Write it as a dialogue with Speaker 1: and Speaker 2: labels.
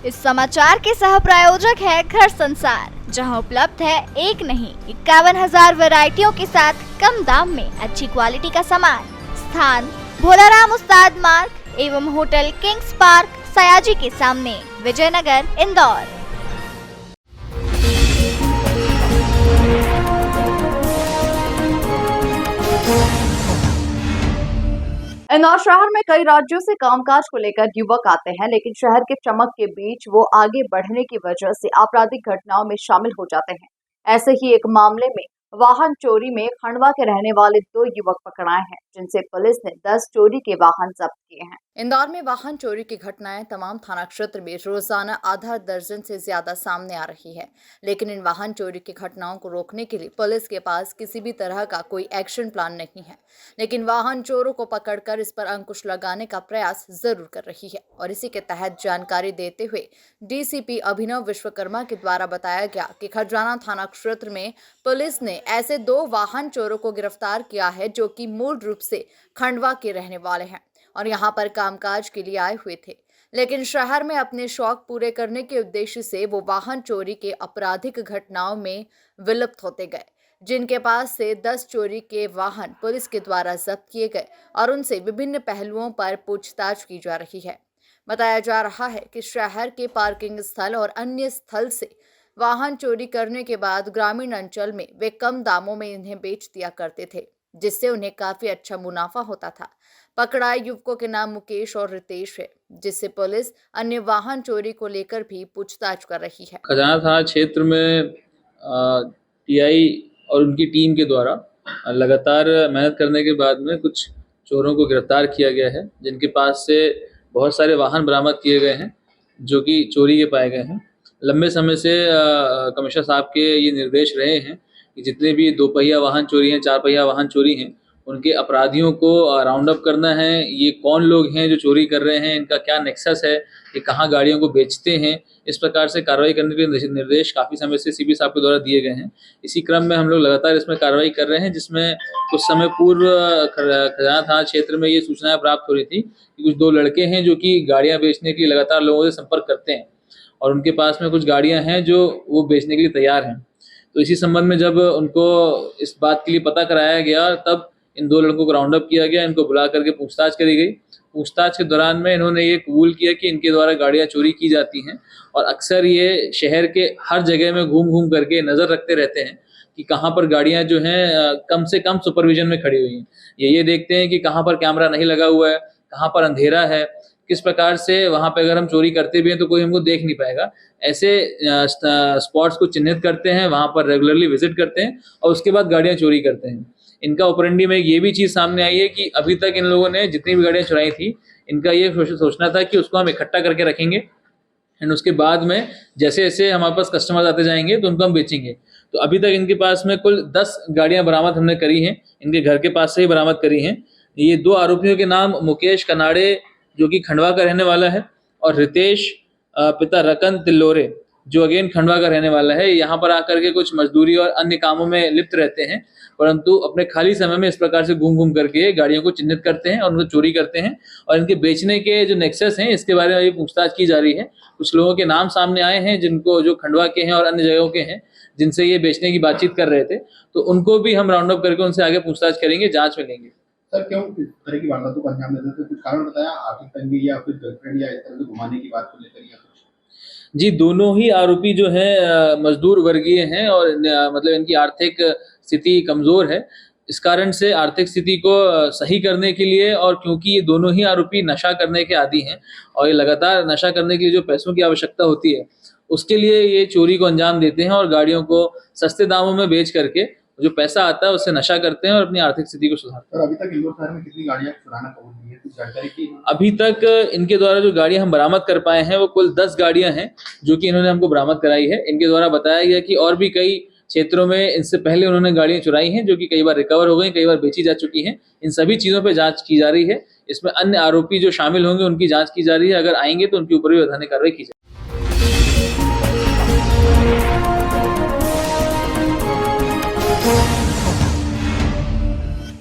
Speaker 1: इस समाचार के सह प्रायोजक है घर संसार, जहां उपलब्ध है एक नहीं 51,000 वैरायटियों के साथ कम दाम में अच्छी क्वालिटी का सामान। स्थान भोलाराम उस्ताद मार्ग एवं होटल किंग्स पार्क सयाजी के सामने, विजयनगर, इंदौर।
Speaker 2: इंदौर शहर में कई राज्यों से कामकाज को लेकर युवक आते हैं, लेकिन शहर के चमक के बीच वो आगे बढ़ने की वजह से आपराधिक घटनाओं में शामिल हो जाते हैं। ऐसे ही एक मामले में वाहन चोरी में खंडवा के रहने वाले 2 युवक पकड़ाए हैं, जिनसे पुलिस ने 10 चोरी के वाहन जब्त किए हैं। इंदौर में वाहन चोरी की घटनाएं तमाम थाना क्षेत्र में रोजाना आधा दर्जन से ज्यादा सामने आ रही है, लेकिन इन वाहन चोरी की घटनाओं को रोकने के लिए पुलिस के पास किसी भी तरह का कोई एक्शन प्लान नहीं है। लेकिन वाहन चोरों को पकड़कर इस पर अंकुश लगाने का प्रयास जरूर कर रही है, और इसी के तहत जानकारी देते हुए डीसीपी अभिनव विश्वकर्मा के द्वारा बताया गया कि खजराना थाना क्षेत्र में पुलिस ने ऐसे 2 वाहन चोरों को गिरफ्तार किया है, जो कि मूल रूप से खंडवा के रहने वाले हैं और यहाँ पर कामकाज के लिए आए हुए थे, लेकिन शहर में अपने शौक पूरे करने के उद्देश्य से वो वाहन चोरी के आपराधिक घटनाओं में विलुप्त होते गए, जिनके पास से 10 चोरी के वाहन पुलिस के द्वारा जब्त किए गए और उनसे विभिन्न पहलुओं पर पूछताछ की जा रही है। बताया जा रहा है कि शहर के पार्किंग स्थल और अन्य स्थल से वाहन चोरी करने के बाद ग्रामीण अंचल में वे कम दामों में इन्हें बेच दिया करते थे, जिससे उन्हें काफी अच्छा मुनाफा होता था। पकड़ाए युवकों के नाम मुकेश और रितेश है, जिससे पुलिस अन्य वाहन चोरी को लेकर भी पूछताछ कर रही है।
Speaker 3: खजाना थाना क्षेत्र में टीआई और उनकी टीम के द्वारा लगातार मेहनत करने के बाद में कुछ चोरों को गिरफ्तार किया गया है, जिनके पास से बहुत सारे वाहन बरामद किए गए हैं जो कि चोरी के पाए गए हैं। लंबे समय से कमिश्नर साहब के ये निर्देश रहे हैं कि जितने भी 2 पहिया वाहन चोरी हैं, 4 पहिया वाहन चोरी हैं, उनके अपराधियों को राउंड अप करना है। ये कौन लोग हैं जो चोरी कर रहे हैं, इनका क्या नेक्सस है, ये कहाँ गाड़ियों को बेचते हैं, इस प्रकार से कार्रवाई करने के निर्देश काफ़ी समय से सीपी साहब के द्वारा दिए गए हैं। इसी क्रम में हम लोग लगातार इसमें कार्रवाई कर रहे हैं, जिसमें कुछ समय पूर्व खजाना थाना क्षेत्र में ये सूचनाएं प्राप्त हो रही थी कि कुछ 2 लड़के हैं जो कि गाड़ियाँ बेचने के लिए लगातार लोगों से संपर्क करते हैं और उनके पास में कुछ गाड़ियाँ हैं जो वो बेचने के लिए तैयार हैं। तो इसी संबंध में जब उनको इस बात के लिए पता कराया गया, तब इन 2 लड़कों को राउंड अप किया गया, इनको बुला करके पूछताछ करी गई। पूछताछ के दौरान में इन्होंने ये कबूल किया कि इनके द्वारा गाड़ियाँ चोरी की जाती हैं और अक्सर ये शहर के हर जगह में घूम करके नज़र रखते रहते हैं कि कहाँ पर गाड़ियाँ जो हैं कम से कम सुपरविजन में खड़ी हुई हैं। ये देखते हैं कि कहाँ पर कैमरा नहीं लगा हुआ है, कहाँ पर अंधेरा है, किस प्रकार से वहाँ पे अगर हम चोरी करते भी हैं तो कोई हमको देख नहीं पाएगा। ऐसे स्पॉट्स को चिन्हित करते हैं, वहाँ पर रेगुलरली विजिट करते हैं और उसके बाद गाड़ियाँ चोरी करते हैं। इनका ऑपरेंडी में ये भी चीज़ सामने आई है कि अभी तक इन लोगों ने जितनी भी गाड़ियाँ चुराई थी, इनका ये सोचना था कि उसको हम इकट्ठा करके रखेंगे एंड उसके बाद में जैसे जैसे हमारे पास कस्टमर आते जाएंगे तो उनको हम बेचेंगे। तो अभी तक इनके पास में कुल 10 गाड़ियाँ बरामद हमने करी हैं, इनके घर के पास से ही बरामद करी हैं। ये 2 आरोपियों के नाम मुकेश कनाड़े जो कि खंडवा का रहने वाला है और रितेश पिता रकन तिल्लोरे जो अगेन खंडवा का रहने वाला है। यहाँ पर आकर के कुछ मजदूरी और अन्य कामों में लिप्त रहते हैं, परंतु अपने खाली समय में इस प्रकार से घूम करके गाड़ियों को चिन्हित करते हैं और उनको चोरी करते हैं और इनके बेचने के जो नेक्सस हैं इसके बारे में अभी पूछताछ की जा रही है। कुछ लोगों के नाम सामने आए हैं जिनको जो खंडवा के हैं और अन्य जगहों के हैं, जिनसे ये बेचने की बातचीत कर रहे थे, तो उनको भी हम राउंड अप करके उनसे आगे पूछताछ करेंगे, जाँच में लेंगे।
Speaker 4: सर, क्यों इस तरह की वारदातों को अंजाम देते थे? कुछ कारण बताया? आर्थिक तंगी या फिर गर्लफ्रेंड या इस तरह से घुमाने की बात को लेकर या कुछ?
Speaker 3: जी, दोनों ही आरोपी जो हैं मजदूर वर्गीय हैं और मतलब इनकी आर्थिक स्थिति कमज़ोर है। इस कारण से आर्थिक स्थिति को सही करने के लिए, और क्योंकि ये दोनों ही आरोपी नशा करने के आदी हैं और ये लगातार नशा करने के लिए जो पैसों की आवश्यकता होती है, उसके लिए ये चोरी को अंजाम देते हैं और गाड़ियों को सस्ते दामों में बेच करके जो पैसा आता है उससे नशा करते हैं और अपनी आर्थिक स्थिति को सुधारते हैं।
Speaker 4: अभी तक इंदौर शहर में कितनी गाड़ियां चुराना कबूल हुई है, कुछ जानकारी की?
Speaker 3: अभी तक इनके द्वारा जो गाड़ियां हम बरामद कर पाए हैं वो कुल 10 गाड़ियां हैं जो कि इन्होंने हमको बरामद कराई है। इनके द्वारा बताया गया कि और भी कई क्षेत्रों में इनसे पहले उन्होंने गाड़ियां चुराई हैं जो कि कई बार रिकवर हो गई, कई बार बेची जा चुकी हैं। इन सभी चीज़ों पर जाँच की जा रही है। इसमें अन्य आरोपी जो शामिल होंगे उनकी जाँच की जा रही है, अगर आएंगे तो उनके ऊपर भी वैधानिक कार्रवाई की जाएगी।